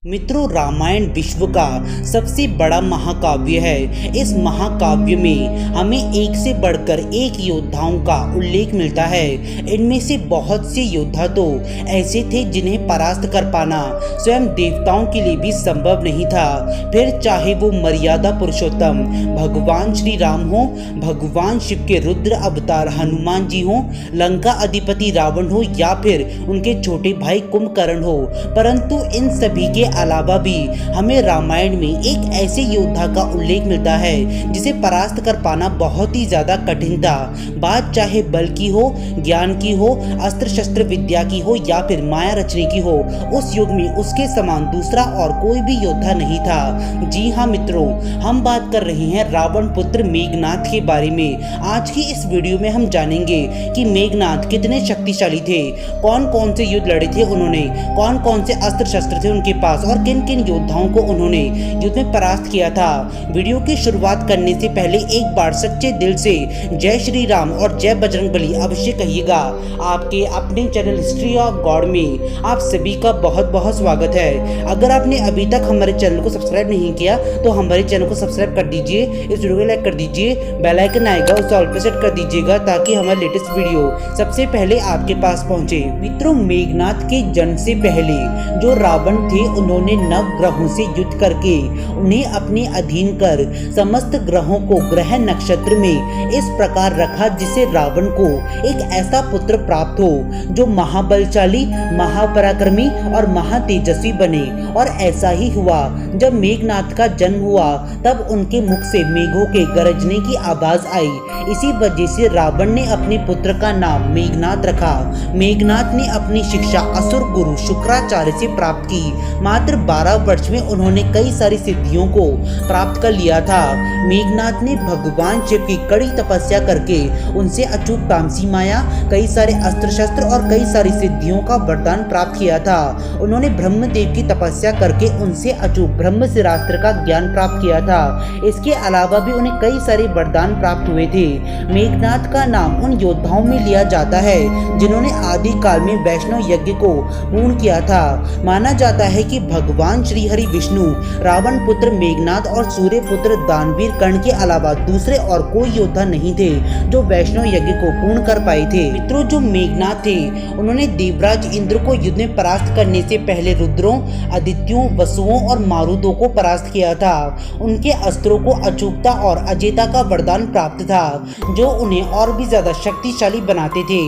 मित्रों, रामायण विश्व का सबसे बड़ा महाकाव्य है। इस महाकाव्य में हमें एक से बढ़कर एक योद्धाओं का उल्लेख मिलता है। इनमें से बहुत से योद्धा तो ऐसे थे जिन्हें परास्त कर पाना स्वयं देवताओं के लिए भी संभव नहीं था। फिर चाहे वो मर्यादा पुरुषोत्तम भगवान श्री राम हो, भगवान शिव के रुद्र अवतार हनुमान जी हो, लंका अधिपति रावण हो या फिर उनके छोटे भाई कुंभकर्ण हो, परंतु इन सभी के अलावा भी हमें रामायण में एक ऐसे योद्धा का उल्लेख मिलता है जिसे परास्त कर पाना बहुत ही ज्यादा कठिन था। बात चाहे बल की हो, ज्ञान की हो, अस्त्र शस्त्र विद्या की हो या फिर माया रचने की हो, उस युग में उसके समान दूसरा और कोई भी योद्धा नहीं था। जी हाँ मित्रों, हम बात कर रहे हैं रावण पुत्र मेघनाद के बारे में। आज की इस वीडियो में हम जानेंगे कि मेघनाद कितने शक्तिशाली थे, कौन कौन से युद्ध लड़े थे उन्होंने, कौन कौन से अस्त्र शस्त्र थे उनके पास और किन किन योद्धाओं को उन्होंने युद्ध में परास्त किया था। वीडियो की शुरुआत करने से पहले एक बार सच्चे दिल से जय श्री राम और जय बजरंगबली अवश्य कहिएगा। आपके अपने चैनल हिस्ट्री ऑफ गॉड में आप सभी का बहुत बहुत स्वागत है। अगर आपने अभी तक हमारे चैनल को सब्सक्राइब नहीं किया तो हमारे चैनल को सब्सक्राइब कर दीजिए, इस वीडियो को लाइक कर दीजिए, बेल आइकन आएगा उसे ऑल पे सेट कर दीजिएगा ताकि हमारे लेटेस्ट वीडियो सबसे पहले आपके पास पहुंचे। मित्रों, मेघनाद के जन्म से पहले जो रावण थे उन्होंने नव ग्रहों से युद्ध करके उन्हें अपने अधीन कर समस्त ग्रहों को ग्रह नक्षत्र में इस प्रकार रखा जिससे रावण को एक ऐसा पुत्र प्राप्त हो जो महाबलशाली, महापराक्रमी और महातेजस्वी बने। और ऐसा ही हुआ। जब मेघनाद का जन्म हुआ तब उनके मुख से मेघों के गरजने की आवाज आई। इसी वजह से रावण ने अपने पुत्र का नाम मेघनाद रखा। मेघनाद ने अपनी शिक्षा असुर गुरु शुक्राचार्य से प्राप्त की। मात्र 12 वर्ष में उन्होंने कई सारी सिद्धियों को प्राप्त कर लिया था। मेघनाद ने भगवान शिव की कड़ी तपस्या करके उनसे अचूक तामसी माया, कई सारे अस्त्र शस्त्र और कई सारी सिद्धियों का वरदान प्राप्त किया था। उन्होंने ब्रह्मदेव की तपस्या करके उनसे अचूक ब्रह्म शास्त्र का ज्ञान प्राप्त किया था। इसके अलावा भी उन्हें कई सारे वरदान प्राप्त हुए थे। मेघनाद का नाम उन योद्धाओं में लिया जाता है जिन्होंने आदि काल में वैष्णव यज्ञ को पूर्ण किया था। माना जाता है कि भगवान श्री हरि विष्णु रावण पुत्र मेघनाद और सूर्य पुत्र दानवीर कर्ण के अलावा दूसरे और कोई योद्धा नहीं थे जो वैष्णव यज्ञ को पूर्ण कर पाए थे। मित्रों, जो मेघनाद थे उन्होंने देवराज इंद्र को युद्ध में परास्त करने से पहले रुद्रों, आदित्यों, वसुओं और मारुतों को परास्त किया था। उनके अस्त्रों को अचूकता और अजेयता का वरदान प्राप्त था जो उन्हें और भी ज्यादा शक्तिशाली बनाते थे।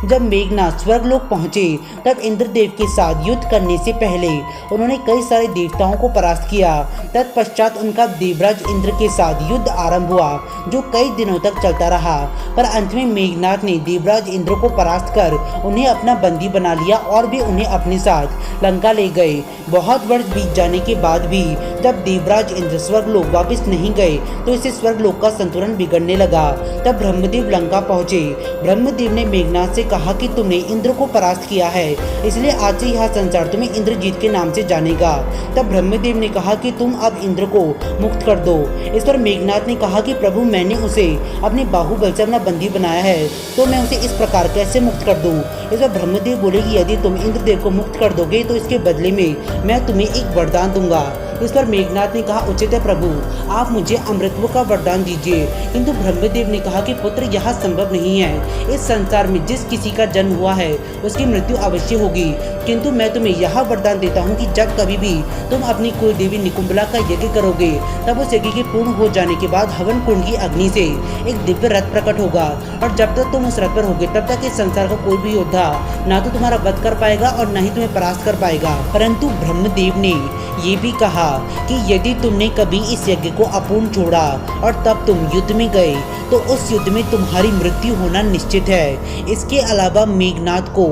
जब मेघनाद स्वर्गलोक पहुंचे तब इंद्रदेव के साथ युद्ध करने से पहले उन्होंने कई सारे देवताओं को परास्त किया। तत्पश्चात उनका देवराज इंद्र के साथ युद्ध आरंभ हुआ जो कई दिनों तक चलता रहा, पर अंत में मेघनाद ने देवराज इंद्र को परास्त कर उन्हें अपना बंदी बना लिया और भी उन्हें अपने साथ लंका ले गए। बहुत वर्ष बीत जाने के बाद भी जब देवराज इंद्र स्वर्गलोक वापस नहीं गए तो इसे स्वर्गलोक का संतुलन बिगड़ने लगा। तब ब्रह्मदेव लंका पहुंचे। ब्रह्मदेव ने मेघनाद से कहा कि तुमने इंद्र को परास्त किया है, इसलिए आज से यह संसार तुम्हें इंद्रजीत के नाम से जानेगा। तब ब्रह्मदेव ने कहा कि तुम अब इंद्र को मुक्त कर दो। इस पर मेघनाद ने कहा कि प्रभु, मैंने उसे अपने बाहुबल से अपना बंदी बनाया है तो मैं उसे इस प्रकार कैसे मुक्त कर दूं। इस पर ब्रह्मदेव बोले कि यदि तुम इंद्रदेव को मुक्त कर दोगे तो इसके बदले में मैं तुम्हें एक वरदान दूंगा। इस पर मेघनाद ने कहा, उचित है प्रभु, आप मुझे अमृतत्व का वरदान दीजिए। किंतु ब्रह्मदेव ने कहा कि पुत्र, यह संभव नहीं है। इस संसार में जिस किसी का जन्म हुआ है उसकी मृत्यु अवश्य होगी, किंतु मैं तुम्हें यह वरदान देता हूँ कि जब कभी भी तुम अपनी कुल देवी निकुंबला का यज्ञ करोगे तब उस यज्ञ के पूर्ण हो जाने के बाद हवन कुंड की अग्नि से एक दिव्य रथ प्रकट होगा और जब तक तुम उस रथ पर होगे तब तक इस संसार का कोई भी योद्धा ना तो तुम्हारा वध कर पाएगा और न ही तुम्हें परास्त कर पाएगा। परंतु ब्रह्मदेव ने ये भी कहा कि यदि तुमने कभी इस यज्ञ को अपूर्ण छोड़ा और तब तुम युद्ध में गए तो उस युद्ध में तुम्हारी मृत्यु होना निश्चित है। इसके अलावा मेघनाद को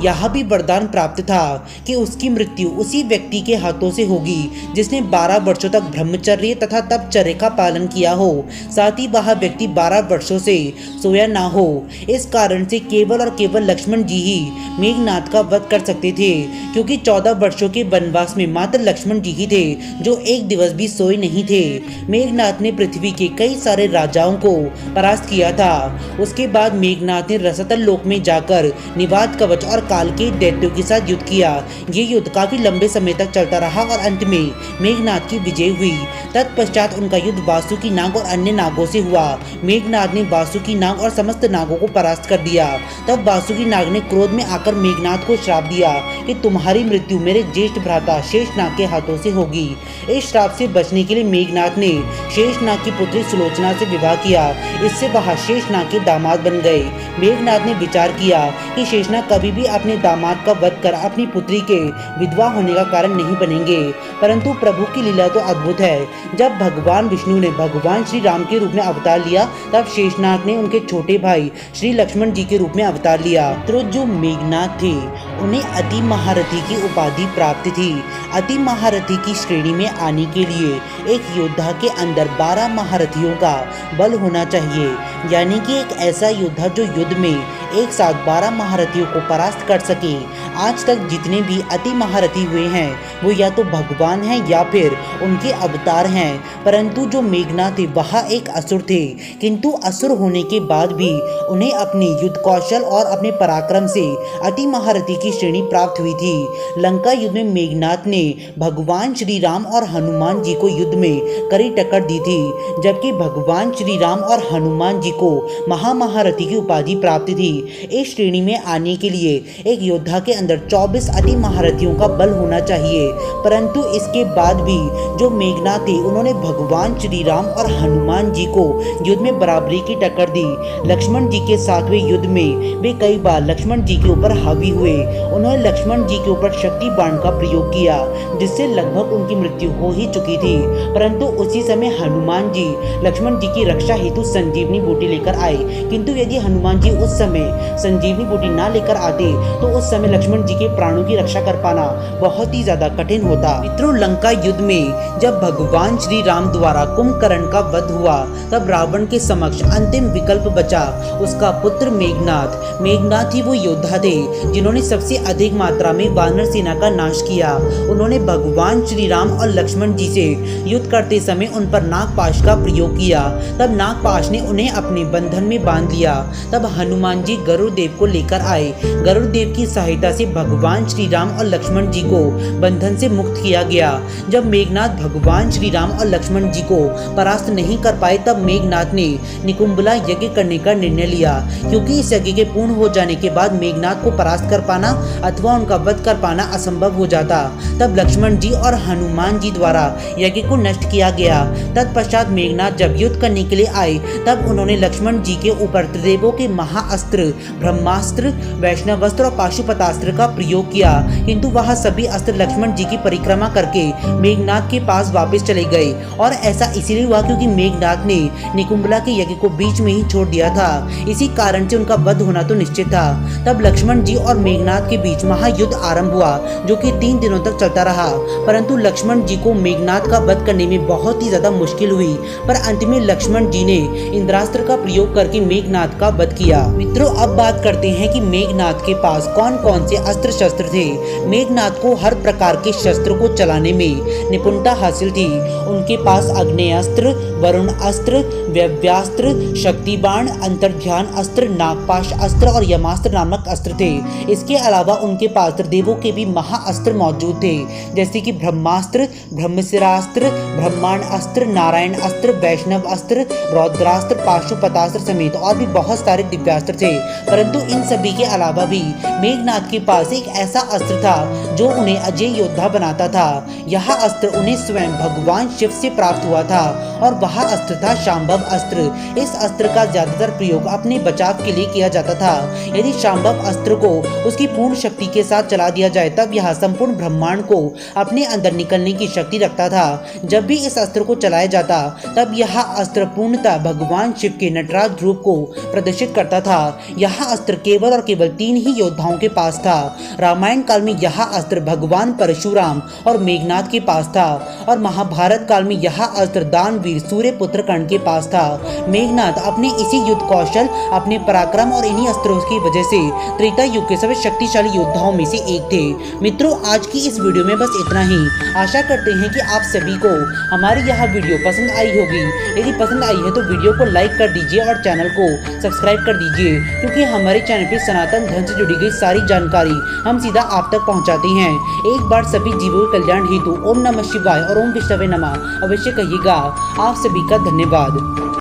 यह भी वरदान प्राप्त था कि उसकी मृत्यु उसी व्यक्ति के हाथों से होगी जिसने 12 वर्षों तक ब्रह्मचर्य तथा तपचर्य का पालन किया हो, साथ ही वह व्यक्ति 12 वर्षों से सोया ना हो। इस कारण से केवल और केवल लक्ष्मण जी ही मेघनाद का वध कर सकते थे, क्योंकि 14 वर्षों के वनवास में मात्र लक्ष्मण जी ही थे जो एक दिवस भी सोए नहीं थे। मेघनाथ ने पृथ्वी के कई सारे राजाओं को परास्त किया था। उसके बाद मेघनाथ ने रसातल लोक में जाकर निवात कवच और काल के दैत्यों के साथ युद्ध किया। ये युद्ध काफी लंबे समय तक चलता रहा और अंत में मेघनाथ की विजय हुई। तत्पश्चात उनका युद्ध वासुकी नाग और अन्य नागों से हुआ। मेघनाथ ने वासुकी नाग और समस्त नागों को परास्त कर दिया। तब वासुकी नाग ने क्रोध में आकर मेघनाथ को श्राप दिया कि तुम्हारी मृत्यु मेरे ज्येष्ठ भ्राता शेषनाग के हाथों से होगी। इस श्राप से बचने के लिए मेघनाथ ने शेषनाग की पुत्री सुलोचना से विवाह किया। इससे वह शेषनाग के दामाद बन गए। मेघनाथ ने विचार किया कि शेषनाग कभी भी अपने दामाद का वध कर अपनी पुत्री के विधवा होने का कारण नहीं बनेंगे। परंतु प्रभु की लीला तो अद्भुत है। जब भगवान विष्णु ने भगवान श्री राम के रूप में अवतार लिया, तब शेषनाग ने उनके छोटे भाई श्री लक्ष्मण जी के रूप में अवतार लिया। तो जो मेघनाथ थे उन्हें अति महारथी की उपाधि प्राप्त थी। अति महारथी की श्रेणी में आने के लिए एक योद्धा के अंदर 12 महारथियों का बल होना चाहिए, यानी कि एक ऐसा योद्धा जो युद्ध में एक साथ 12 महारथियों को परास्त कर सके। आज तक जितने भी अति महारथी हुए हैं वो या तो भगवान हैं या फिर उनके अवतार हैं। परंतु जो मेघनाथ थे वह एक असुर थे, किंतु असुर होने के बाद भी उन्हें अपने युद्ध कौशल और अपने पराक्रम से अति महारथी की श्रेणी प्राप्त हुई थी। लंका युद्ध में मेघनाथ ने भगवान श्री राम और हनुमान जी को युद्ध में कड़ी टक्कर दी थी, जबकि भगवान श्री राम और हनुमान जी को महारथी की उपाधि प्राप्त थी। इस श्रेणी में आने के लिए एक योद्धा के अंदर 24 अति महारथियों का बल होना चाहिए। परंतु इसके बाद भी जो मेघनाथ थे उन्होंने भगवान श्री राम और हनुमान जी को युद्ध में बराबरी की टक्कर दी। लक्ष्मण जी के साथ हुए युद्ध में वे कई बार लक्ष्मण जी के ऊपर हावी हुए। उन्होंने लक्ष्मण जी के ऊपर शक्ति बाण का प्रयोग किया, जिससे लगभग उनकी मृत्यु हो ही चुकी थी। परंतु उसी समय हनुमान जी लक्ष्मण जी की रक्षा हेतु संजीवनी बूटी लेकर आए, किंतु यदि हनुमान जी उस समय संजीवनी बूटी ना लेकर आते तो उस समय लक्ष्मण जी के प्राणों की रक्षा कर पाना बहुत ही ज्यादा कठिन होता। मित्रों, लंका युद्ध में जब भगवान श्री राम द्वारा कुंभकर्ण का वध हुआ, तब रावण के समक्ष अंतिम विकल्प बचा उसका पुत्र मेघनाथ। मेघनाथ ही वो योद्धा थे जिन्होंने सबसे अधिक मात्रा में वानर सेना का नाश किया। उन्होंने भगवान श्री राम और लक्ष्मण जी से युद्ध करते समय उन पर नागपाश का प्रयोग किया। तब नागपाश ने उन्हें अपने बंधन में बांध लिया। तब हनुमान जी गरुड़ देव को लेकर आए। गरुड़ देव की सहायता से भगवान श्री राम और लक्ष्मण जी को बंधन से मुक्त किया गया। जब मेघनाथ भगवान श्री राम और लक्ष्मण जी को परास्त नहीं कर पाए, तब मेघनाथ ने निकुंभला यज्ञ करने का निर्णय लिया, क्योंकि इस यज्ञ के पूर्ण हो जाने के बाद मेघनाथ को परास्त कर पाना अथवा उनका वध कर पाना असंभव हो जाता। तब लक्ष्मण जी और हनुमान जी द्वारा यज्ञ को नष्ट किया गया। तत्पश्चात मेघनाथ जब युद्ध करने के लिए आए, तब उन्होंने लक्ष्मण जी के ऊपर त्रिदेवों के महाअस्त्र ब्रह्मास्त्र, वैष्णवास्त्र और पाशुपतास्त्र का प्रयोग किया, किंतु वह सभी अस्त्र लक्ष्मण जी की परिक्रमा करके मेघनाथ के पास वापस चले गए। और ऐसा इसीलिए हुआ क्योंकि मेघनाथ ने निकुंभला के यज्ञ को बीच में ही छोड़ दिया था। इसी कारण से उनका वध होना तो निश्चित था। तब लक्ष्मण जी और मेघनाथ के बीच महायुद्ध आरंभ हुआ, जो कि 3 दिनों तक चलता रहा। परंतु लक्ष्मण जी को मेघनाथ का वध करने में बहुत ही ज्यादा मुश्किल हुई, पर अंत में लक्ष्मण जी ने इंद्रास्त्र का प्रयोग करके मेघनाथ का वध किया। मित्रों, अब बात करते हैं कि मेघनाथ के पास कौन कौन से अस्त्र शस्त्र थे। मेघनाथ को हर प्रकार के शस्त्र को चलाने में निपुणता हासिल थी। उनके पास अग्नेयास्त्र, वरुण अस्त्र, व्यव्यास्त्र, शक्ति बाण, अंतर्ध्यान अस्त्र, नागपाश अस्त्र और यमास्त्र नामक अस्त्र थे। इसके अलावा उनके पास देवों के भी महाअस्त्र मौजूद थे, जैसे कि ब्रह्मास्त्र, ब्रह्मशिरास्त्र, ब्रह्मांड अस्त्र, नारायण अस्त्र, वैष्णव अस्त्र, रौद्रास्त्र, पाशुपतास्त्र समेत और भी बहुत सारे दिव्यास्त्र थे। परंतु इन सभी के अलावा भी मेघनाथ के पास एक ऐसा अस्त्र था जो उन्हें अजय योद्धा बनाता था। यह अस्त्र उन्हें स्वयं भगवान शिव से प्राप्त हुआ था और वह अस्त्र था शांभव अस्त्र। इस अस्त्र का ज्यादातर प्रयोग अपने बचाव के लिए किया जाता था। यदि शांभव अस्त्र को उसकी पूर्ण शक्ति के साथ चला दिया जाए, तब यह संपूर्ण ब्रह्मांड को अपने अंदर निकलने की शक्ति रखता था। जब भी इस अस्त्र को चलाया जाता, तब यह अस्त्र पूर्णतः भगवान शिव के नटराज रूप को प्रदर्शित करता था। यह अस्त्र केवल और केवल 3 ही योद्धाओं के पास था। रामायण काल में यह अस्त्र भगवान परशुराम और मेघनाथ के पास था, और महाभारत काल में यह अस्त्र दानवीर महावीर सूर्यपुत्र कर्ण के पास था। मेघनाथ अपने इसी युद्ध कौशल, अपने पराक्रम और इन्हीं अस्त्रों की वजह से त्रेता युग के सबसे शक्तिशाली योद्धाओं में से एक थे। मित्रों, आज की इस वीडियो में बस इतना ही। आशा करते हैं कि आप सभी को हमारी यह वीडियो पसंद आई होगी। यदि पसंद आई है तो वीडियो को लाइक कर दीजिए और चैनल को सब्सक्राइब कर दीजिए, क्योंकि हमारे चैनल पर सनातन धर्म से जुड़ी गई सारी जानकारी हम सीधा आप तक पहुंचाते हैं। एक बार सभी जीवों के कल्याण हेतु ओम नमः शिवाय और ओम विष्णवे नमः अवश्य कहिएगा। आप सभी का धन्यवाद।